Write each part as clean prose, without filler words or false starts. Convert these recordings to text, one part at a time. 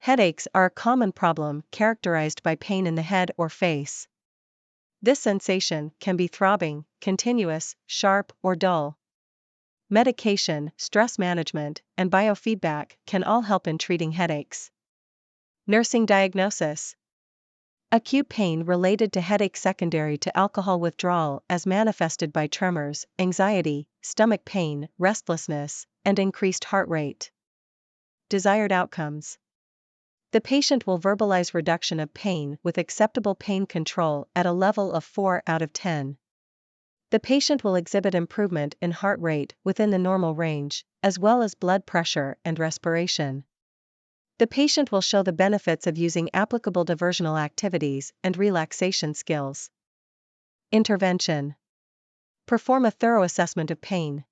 Headaches are a common problem characterized by pain in the head or face. This sensation can be throbbing, continuous, sharp, or dull. Medication, stress management, and biofeedback can all help in treating headaches. Nursing diagnosis. Acute pain related to headache secondary to alcohol withdrawal as manifested by tremors, anxiety, stomach pain, restlessness, and increased heart rate. Desired outcomes. The patient will verbalize reduction of pain with acceptable pain control at a level of 4 out of 10. The patient will exhibit improvement in heart rate within the normal range, as well as blood pressure and respiration. The patient will show the benefits of using applicable diversional activities and relaxation skills. Intervention. Perform a thorough assessment of pain.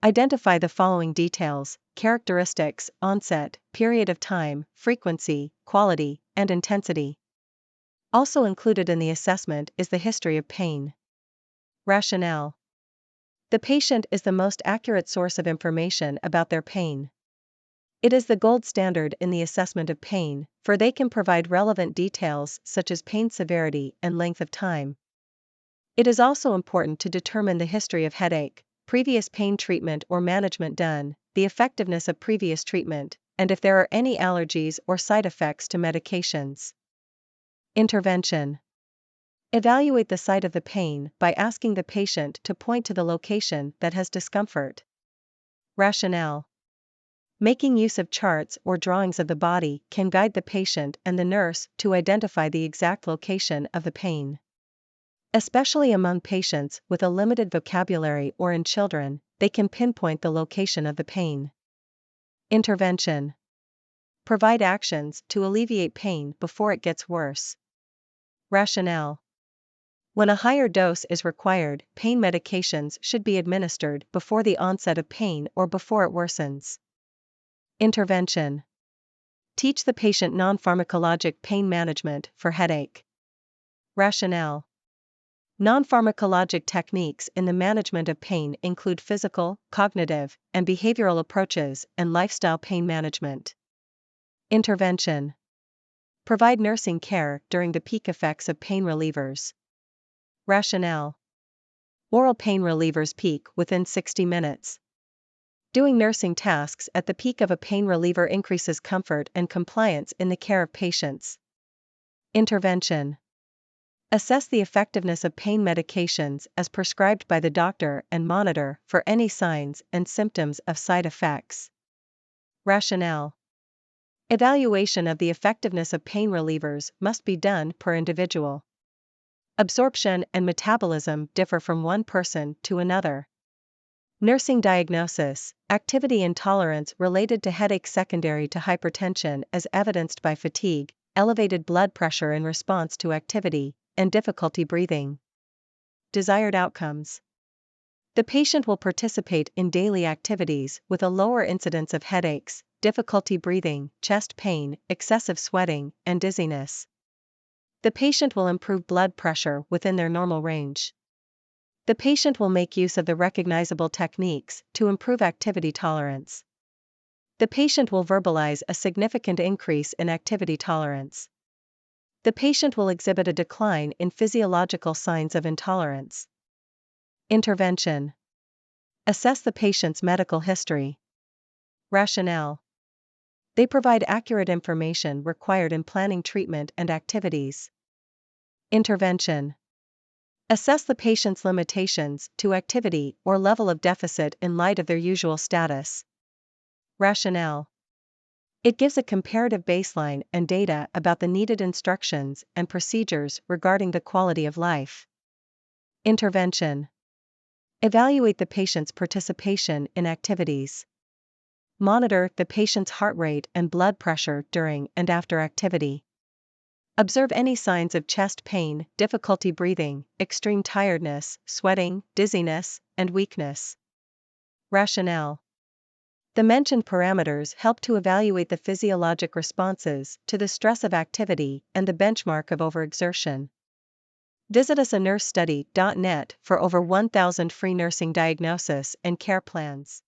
Identify the following details: characteristics, onset, period of time, frequency, quality, and intensity. Also included in the assessment is the history of pain. Rationale. The patient is the most accurate source of information about their pain. It is the gold standard in the assessment of pain, for they can provide relevant details such as pain severity and length of time. It is also important to determine the history of headache, previous pain treatment or management done, the effectiveness of previous treatment, and if there are any allergies or side effects to medications. Intervention. Evaluate the site of the pain by asking the patient to point to the location that has discomfort. Rationale. Making use of charts or drawings of the body can guide the patient and the nurse to identify the exact location of the pain. Especially among patients with a limited vocabulary or in children, they can pinpoint the location of the pain. Intervention. Provide actions to alleviate pain before it gets worse. Rationale. When a higher dose is required, pain medications should be administered before the onset of pain or before it worsens. Intervention. Teach the patient non-pharmacologic pain management for headache. Rationale. Non-pharmacologic techniques in the management of pain include physical, cognitive, and behavioral approaches and lifestyle pain management. Intervention. Provide nursing care during the peak effects of pain relievers. Rationale. Oral pain relievers peak within 60 minutes. Doing nursing tasks at the peak of a pain reliever increases comfort and compliance in the care of patients. Intervention. Assess the effectiveness of pain medications as prescribed by the doctor and monitor for any signs and symptoms of side effects. Rationale. Evaluation of the effectiveness of pain relievers must be done per individual. Absorption and metabolism differ from one person to another. Nursing diagnosis. Activity intolerance related to headache secondary to hypertension as evidenced by fatigue, elevated blood pressure in response to activity, and difficulty breathing. Desired outcomes. The patient will participate in daily activities with a lower incidence of headaches, difficulty breathing, chest pain, excessive sweating, and dizziness. The patient will improve blood pressure within their normal range. The patient will make use of the recognizable techniques to improve activity tolerance. The patient will verbalize a significant increase in activity tolerance. The patient will exhibit a decline in physiological signs of intolerance. Intervention. Assess the patient's medical history. Rationale. They provide accurate information required in planning treatment and activities. Intervention. Assess the patient's limitations to activity or level of deficit in light of their usual status. Rationale. It gives a comparative baseline and data about the needed instructions and procedures regarding the quality of life. Intervention. Evaluate the patient's participation in activities. Monitor the patient's heart rate and blood pressure during and after activity. Observe any signs of chest pain, difficulty breathing, extreme tiredness, sweating, dizziness, and weakness. Rationale. The mentioned parameters help to evaluate the physiologic responses to the stress of activity and the benchmark of overexertion. Visit us at nursestudy.net for over 1,000 free nursing diagnosis and care plans.